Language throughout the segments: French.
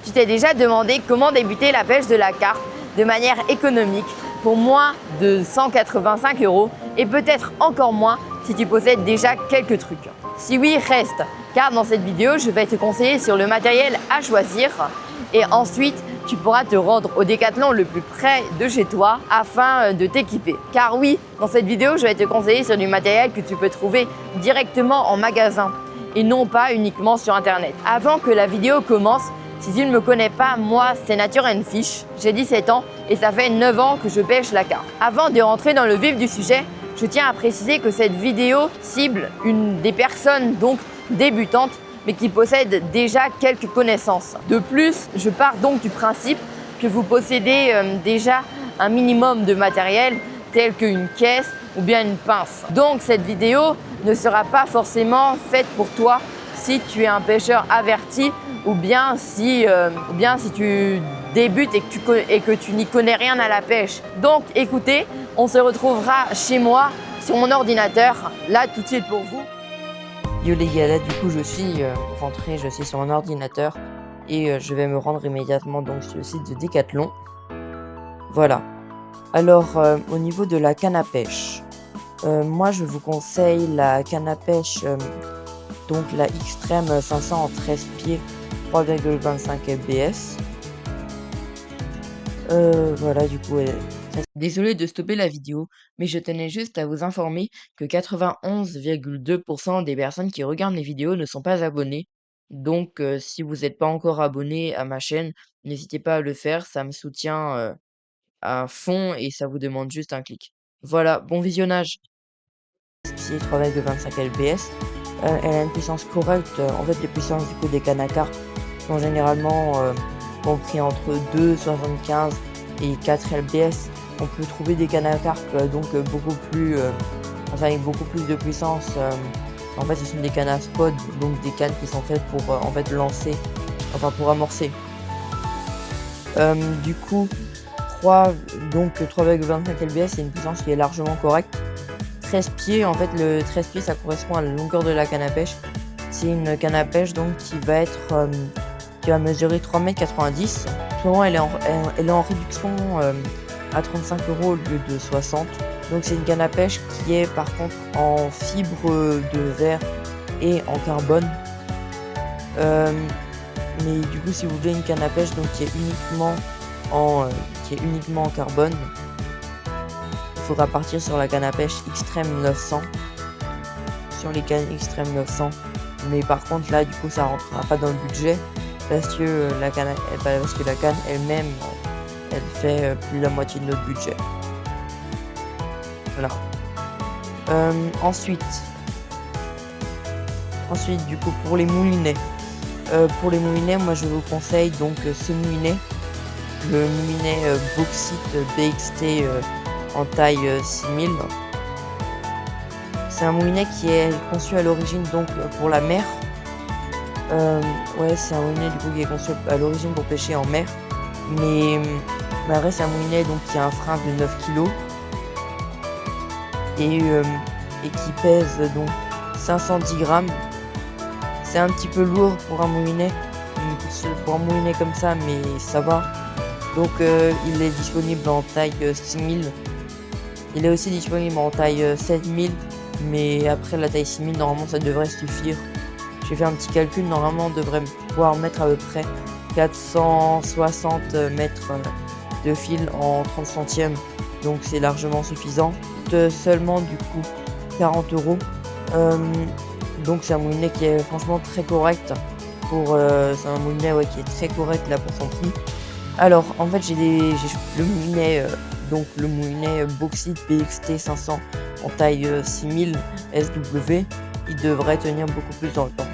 Tu t'es déjà demandé comment débuter la pêche de la carpe de manière économique pour moins de 185 € et peut-être encore moins si tu possèdes déjà quelques trucs. Si oui, reste, car dans cette vidéo, je vais te conseiller sur le matériel à choisir et ensuite, tu pourras te rendre au Décathlon le plus près de chez toi afin de t'équiper. Car oui, dans cette vidéo, je vais te conseiller sur du matériel que tu peux trouver directement en magasin et non pas uniquement sur internet. Avant que la vidéo commence, si tu ne me connais pas, moi c'est Nature & Fish, j'ai 17 ans et ça fait 9 ans que je pêche la carpe. Avant de rentrer dans le vif du sujet, je tiens à préciser que cette vidéo cible des personnes donc débutantes mais qui possèdent déjà quelques connaissances. De plus, je pars donc du principe que vous possédez déjà un minimum de matériel tel qu'une caisse ou bien une pince. Donc cette vidéo ne sera pas forcément faite pour toi si tu es un pêcheur averti ou bien si tu débutes et que tu n'y connais rien à la pêche. Donc écoutez, on se retrouvera chez moi sur mon ordinateur, là tout de suite pour vous. Yo les gars, là du coup je suis rentré, je suis sur mon ordinateur et je vais me rendre immédiatement donc sur le site de Décathlon. Voilà. Alors au niveau de la canne à pêche, moi je vous conseille la canne à pêche, donc la Xtreme 500 en 13 pieds 3,25 fps. Voilà du coup désolé de stopper la vidéo, mais je tenais juste à vous informer que 91,2% des personnes qui regardent mes vidéos ne sont pas abonnées. Donc si vous n'êtes pas encore abonné à ma chaîne, n'hésitez pas à le faire, ça me soutient à fond et ça vous demande juste un clic. Voilà, bon visionnage. Pied 3,25 fps. Elle a une puissance correcte. En fait, les puissances du coup des cannes à carpe sont généralement compris entre 2,75 et 4 lbs. On peut trouver des cannes à carpe donc beaucoup plus, avec beaucoup plus de puissance. En fait, ce sont des cannes à spod, donc des cannes qui sont faites pour en fait lancer, enfin pour amorcer. Du coup, 3,25 lbs, c'est une puissance qui est largement correcte. 13 pieds, en fait, le 13 pieds, ça correspond à la longueur de la canne à pêche. C'est une canne à pêche donc qui va mesurer 3,90 m. Souvent, elle est en réduction à 35 € au lieu de 60. Donc c'est une canne à pêche qui est par contre en fibre de verre et en carbone. Mais du coup, si vous voulez une canne à pêche donc qui est uniquement en carbone, il faudra partir sur la canne à pêche Xtreme 900. Sur les cannes Xtreme 900. Mais par contre là, du coup, ça rentrera pas dans le budget parce que la canne elle-même, elle fait plus de la moitié de notre budget. Voilà. Ensuite, du coup, pour les moulinets. Moi je vous conseille donc ce moulinet. Le moulinet Bauxite BXT en taille 6000. C'est un moulinet qui est conçu à l'origine donc pour la mer. C'est un moulinet du coup qui est conçu à l'origine pour pêcher en mer. Mais après c'est un moulinet donc qui a un frein de 9 kg et qui pèse donc 510 grammes. C'est un petit peu lourd pour un moulinet comme ça, mais ça va. Donc il est disponible en taille 6000. Il est aussi disponible en taille 7000, mais après la taille 6000 normalement ça devrait suffire. J'ai fait un petit calcul, normalement on devrait pouvoir mettre à peu près 460 mètres de fil en 30 centièmes, donc c'est largement suffisant. Seulement du coup 40 €. Donc c'est un moulinet qui est franchement très correct c'est un moulinet qui est très correct là pour son prix. Alors en fait j'ai le moulinet Bauxite BXT 500 en taille 6000 SW. Il devrait tenir beaucoup plus dans le temps.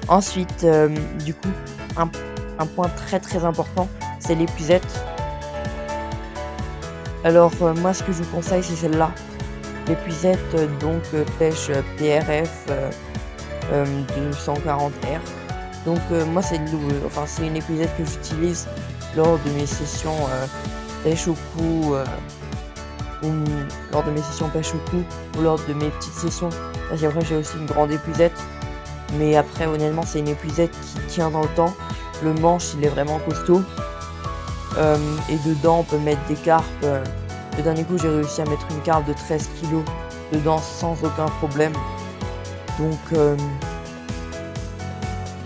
Ensuite du coup un point très très important, c'est l'épuisette. Alors moi ce que je vous conseille c'est celle-là. L'épuisette donc pêche PRF 240R. Donc moi c'est une épuisette que j'utilise lors de mes sessions pêche au cou ou lors de mes petites sessions. Parce qu'après j'ai aussi une grande épuisette. Mais après honnêtement c'est une épuisette qui tient dans le temps. le manche il est vraiment costaud. Et dedans on peut mettre des carpes. Le dernier coup j'ai réussi à mettre une carpe de 13 kg dedans sans aucun problème.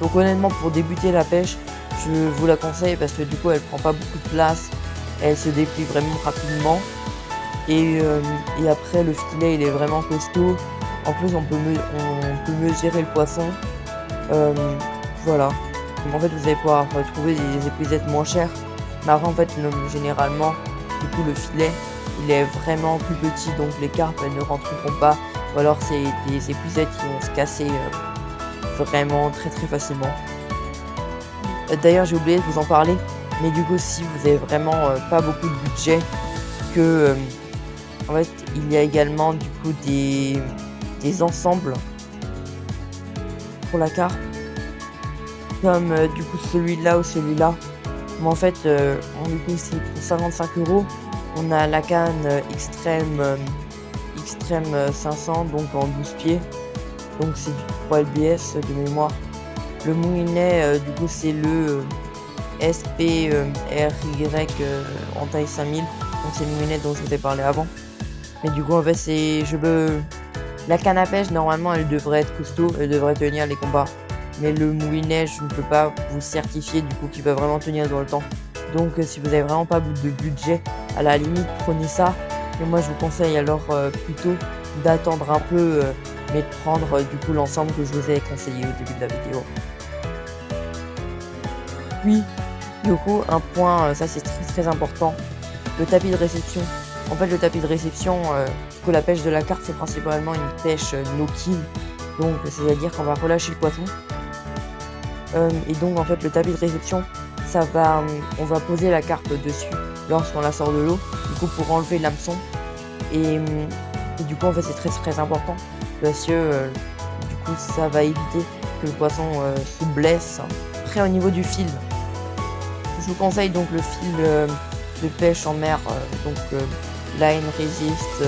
Donc honnêtement pour débuter la pêche, je vous la conseille parce que du coup elle prend pas beaucoup de place, elle se déplie vraiment rapidement et après le filet il est vraiment costaud. En plus on peut mesurer le poisson. Voilà. Donc, en fait vous allez pouvoir trouver des épuisettes moins chères. Mais après en fait généralement du coup le filet il est vraiment plus petit donc les carpes elles ne rentreront pas. Ou alors c'est des épuisettes qui vont se casser vraiment très facilement. D'ailleurs j'ai oublié de vous en parler, mais du coup si vous avez vraiment pas beaucoup de budget, que en fait il y a également du coup des ensembles pour la carpe, comme du coup celui-là ou celui-là. Mais en fait du coup c'est pour 55 €. On a la canne extrême 500 donc en 12 pieds. Donc c'est du 3 LBS de mémoire. Le moulinet du coup c'est le SPRY en taille 5000. Donc c'est le moulinet dont je vous ai parlé avant. Mais du coup en fait la canne à pêche normalement elle devrait être costaud, elle devrait tenir les combats. Mais le moulinet je ne peux pas vous certifier du coup qu'il va vraiment tenir dans le temps. Donc si vous avez vraiment pas de budget, à la limite prenez ça. Et moi je vous conseille alors plutôt d'attendre un peu mais de prendre du coup l'ensemble que je vous ai conseillé au début de la vidéo. Puis du coup un point, ça c'est très important, le tapis de réception. En fait le tapis de réception, que la pêche de la carpe c'est principalement une pêche no-kill. Donc c'est à dire qu'on va relâcher le poisson. Et donc en fait le tapis de réception on va poser la carpe dessus lorsqu'on la sort de l'eau, du coup pour enlever l'hameçon. Et du coup en fait c'est très important parce que du coup ça va éviter que le poisson se blesse. Après au niveau du fil, je vous conseille donc le fil de pêche en mer, Line Resist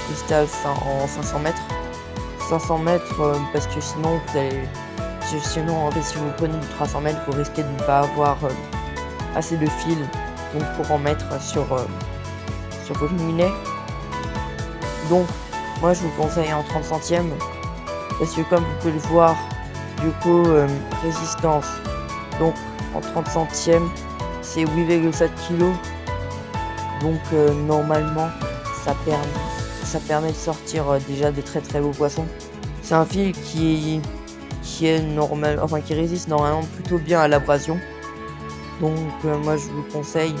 Crystal en 500 mètres. 500 mètres parce que sinon en fait si vous prenez du 300 mètres vous risquez de ne pas avoir assez de fil donc pour en mettre sur votre moulinet. Donc moi je vous conseille en 30 centièmes parce que comme vous pouvez le voir du coup résistance donc en 30 centièmes c'est 8,7 kg. Donc normalement ça permet de sortir déjà de très beaux poissons. C'est un fil qui est normal, enfin qui résiste normalement plutôt bien à l'abrasion. Donc moi je vous conseille.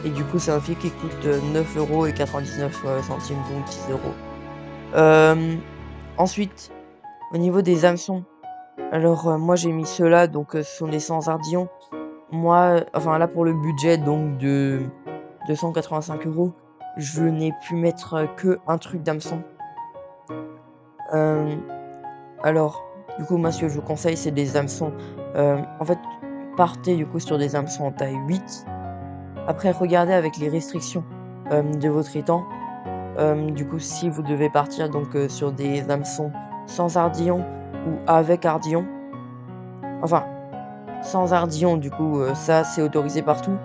Et du coup c'est un fil qui coûte 9,99 €, donc 10 €. Ensuite au niveau des hameçons, alors moi j'ai mis ceux-là, donc ce sont les sans ardillons. Moi, enfin là pour le budget donc de 285 €, je n'ai pu mettre que un truc d'hameçon. Alors du coup moi ce que je vous conseille c'est des hameçons. En fait partez du coup sur des hameçons en taille 8. Après regardez avec les restrictions de votre étang. Du coup si vous devez partir donc sur des hameçons sans ardillon ou avec ardillon, enfin sans ardillon du coup ça c'est autorisé partout.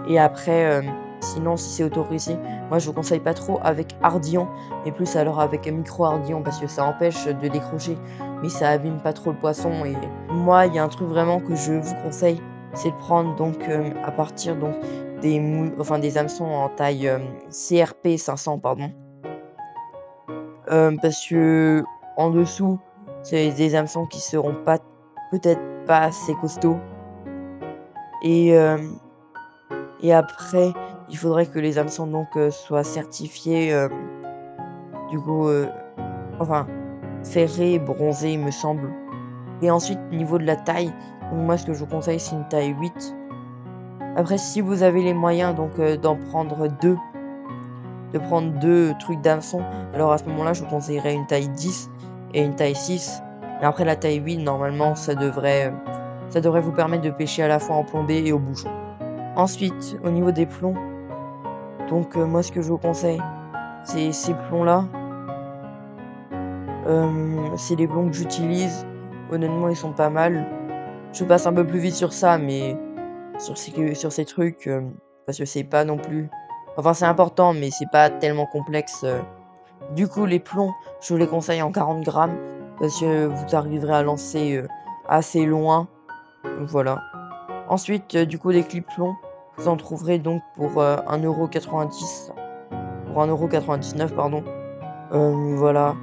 Et après sinon si c'est autorisé, moi je vous conseille pas trop avec ardillon, mais plus alors avec micro ardillon parce que ça empêche de décrocher, mais ça abîme pas trop le poisson. Et moi il y a un truc vraiment que je vous conseille, c'est de prendre donc à partir donc des hameçons en taille CRP 500 pardon. Parce que en dessous c'est des hameçons qui seront peut-être pas assez costauds. Et après il faudrait que les hameçons donc soient certifiés du coup enfin ferrés, bronzés il me semble. Et ensuite niveau de la taille, donc moi ce que je vous conseille c'est une taille 8. Après si vous avez les moyens donc d'en prendre 2, de prendre 2 trucs d'hameçon, alors à ce moment-là je vous conseillerais une taille 10 et une taille 6. Mais après la taille 8 normalement ça devrait vous permettre de pêcher à la fois en plombé et au bouchon. Ensuite au niveau des plombs, donc moi ce que je vous conseille c'est ces plombs-là. C'est les plombs que j'utilise. Honnêtement ils sont pas mal. Je passe un peu plus vite sur ça mais sur ces trucs, parce que c'est pas non plus enfin, c'est important, mais c'est pas tellement complexe. Du coup, les plombs, je vous les conseille en 40 grammes parce que vous arriverez à lancer, assez loin, voilà. Ensuite, du coup, les clips plombs, vous en trouverez donc pour, 1,90 € pour 1,99 € pardon. Voilà.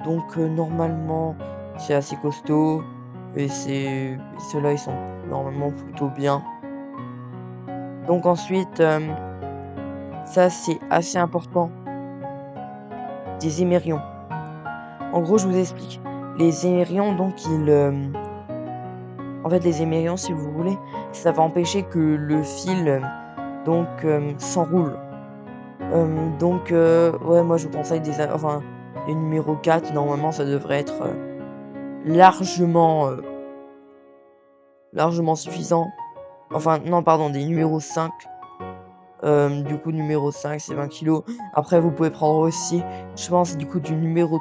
Donc, normalement, c'est assez costaud et ceux-là, ils sont normalement plutôt bien. Donc ensuite, ça, c'est assez important, des émerions. En gros, je vous explique. Les émerions, donc, en fait, les émerions, si vous voulez, ça va empêcher que le fil, donc, s'enroule. Donc, ouais, moi, je vous conseille enfin, les numéro 4, normalement, ça devrait être, largement, largement suffisant. Enfin, non, pardon, des numéros 5. Du coup, numéro 5, c'est 20 kilos. Après, vous pouvez prendre aussi, je pense, du coup, numéro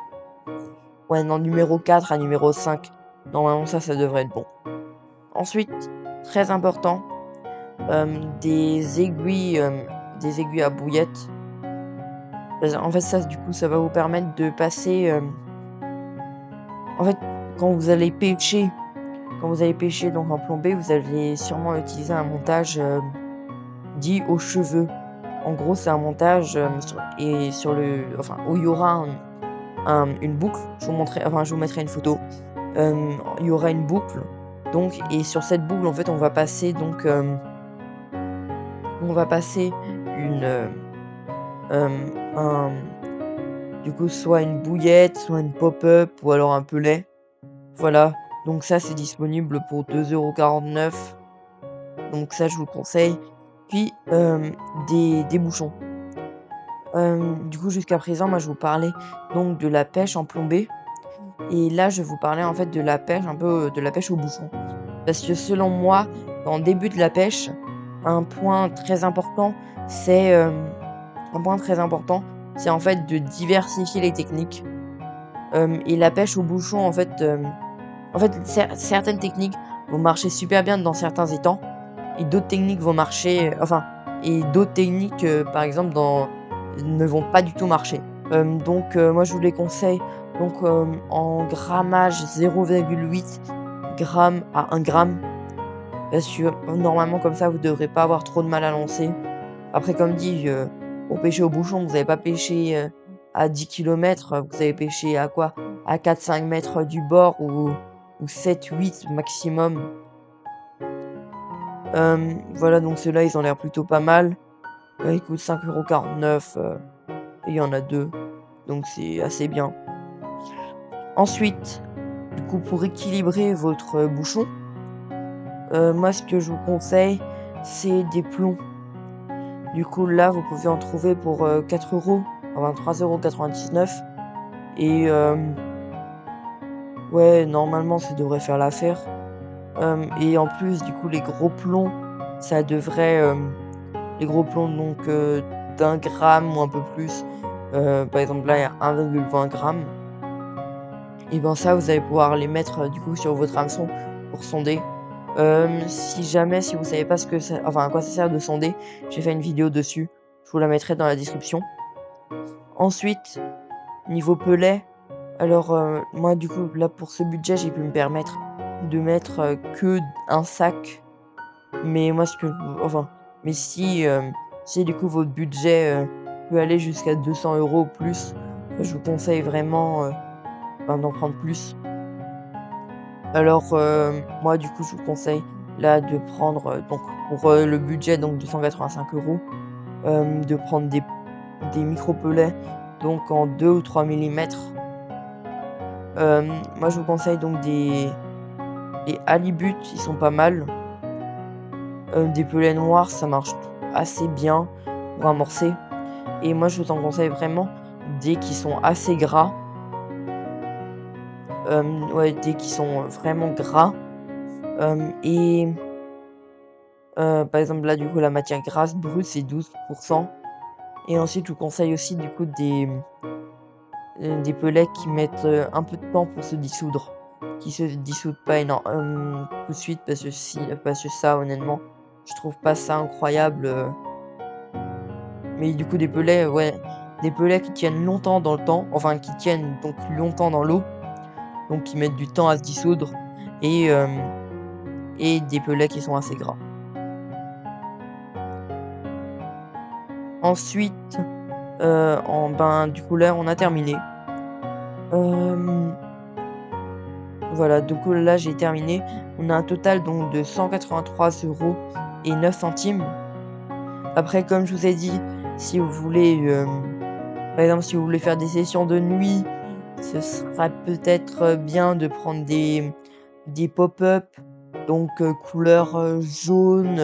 4 à numéro 5. Normalement, ça devrait être bon. Ensuite, très important, des aiguilles à bouillette. En fait, ça, du coup, ça va vous permettre de passer, en fait, quand vous allez pêcher donc en plomber, vous allez sûrement utiliser un montage, dit aux cheveux. En gros, c'est un montage, où il y aura une boucle. Je vous mettrai une photo. Il y aura une boucle, donc, et sur cette boucle, en fait, on va passer donc, une, un du coup, soit une bouillette, soit une pop-up ou alors un pelet. Voilà, donc ça, c'est disponible pour 2,49 €. Donc ça, je vous le conseille. Puis, des bouchons. Du coup, jusqu'à présent, moi, je vous parlais donc de la pêche en plomбée et là, je vais vous parler, en fait, de la pêche, un peu, de la pêche au bouchon. Parce que selon moi, quand on débute la pêche, un point très important, c'est, en fait, de diversifier les techniques. Et la pêche au bouchon, en fait, certaines techniques vont marcher super bien dans certains étangs et d'autres techniques vont marcher, et d'autres techniques, par exemple, ne vont pas du tout marcher. Donc, moi, je vous les conseille donc, en grammage 0,8 grammes à 1 gramme. Parce que normalement, comme ça, vous devrez pas avoir trop de mal à lancer. Après, comme dit, pour pêcher au bouchon, vous n'allez pas pêcher, à 10 kilomètres, vous allez pêcher à quoi? À 4-5 mètres du bord ou 7-8 maximum. Voilà, donc ceux-là, ils ont l'air plutôt pas mal. Ils coûtent 5,49 €, et il y en a 2, donc c'est assez bien. Ensuite, du coup, pour équilibrer votre, bouchon, moi, ce que je vous conseille, c'est des plombs. Du coup, là, vous pouvez en trouver pour, 4 €, enfin 3,99 € et ouais, normalement, ça devrait faire l'affaire. Et en plus, du coup, les gros plombs, ça devrait, les gros plombs donc, d'1 gramme ou un peu plus, par exemple, là, il y a 1,20 g et ben, ça, vous allez pouvoir les mettre, du coup, sur votre hameçon pour sonder. Si vous savez pas à quoi ça sert de sonder, j'ai fait une vidéo dessus. Je vous la mettrai dans la description. Ensuite, niveau pelet, alors, moi, du coup, là, pour ce budget, j'ai pu me permettre de mettre, que un sac. Mais moi, si du coup, votre budget, peut aller jusqu'à 200 € ou plus, je vous conseille vraiment, d'en prendre plus. Alors, moi, du coup, je vous conseille, là, de prendre, donc pour, le budget, donc 285 €, de prendre des micro-pelets, donc en 2 ou 3 millimètres. Moi, je vous conseille donc des halibut, ils sont pas mal. Des pelets noirs, ça marche assez bien pour amorcer. Et moi, je vous en conseille vraiment des qui sont assez gras. Ouais, des qui sont vraiment gras. Et par exemple, là, du coup, la matière grasse brute, c'est 12%. Et ensuite, je vous conseille aussi, du coup, des pellets qui mettent un peu de temps pour se dissoudre. qui se dissoudent pas tout de suite parce que ça honnêtement, je trouve pas ça incroyable, mais du coup des pelets, ouais, des pelets qui tiennent longtemps dans le temps, enfin qui tiennent donc longtemps dans l'eau, donc qui mettent du temps à se dissoudre et hem et des pelets qui sont assez gras. Ensuite, du coup là on a terminé. Hem, voilà, du coup là j'ai terminé. On a un total donc de 183 € et 9 centimes. Après comme je vous ai dit, si vous voulez, par exemple si vous voulez faire des sessions de nuit, ce sera peut-être, bien de prendre des pop-up, donc couleur jaune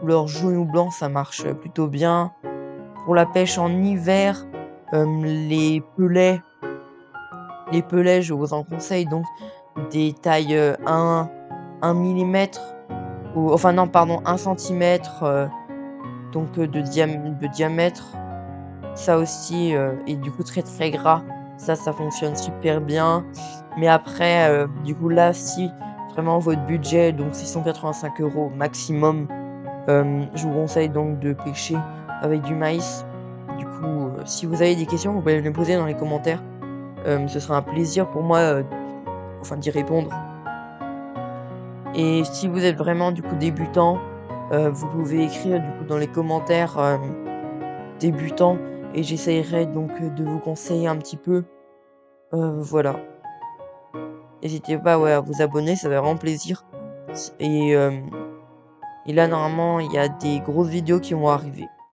ou blanc, ça marche, plutôt bien. Pour la pêche en hiver, les pelets, je vous en conseille donc des tailles, 1 millimètre ou enfin non pardon 1 centimètre, donc de diamètre. Ça aussi, et du coup très, très gras. Ça fonctionne super bien. Mais après, du coup là, si vraiment votre budget donc 685 € maximum, je vous conseille donc de pêcher avec du maïs. Du coup, si vous avez des questions, vous pouvez me les poser dans les commentaires. Ce sera un plaisir pour moi, d'y répondre. Et si vous êtes vraiment du coup débutant, vous pouvez écrire du coup dans les commentaires, débutant et j'essayerai donc, de vous conseiller un petit peu. Voilà. N'hésitez pas, ouais, à vous abonner, ça fait vraiment plaisir. Et là normalement, il y a des grosses vidéos qui vont arriver.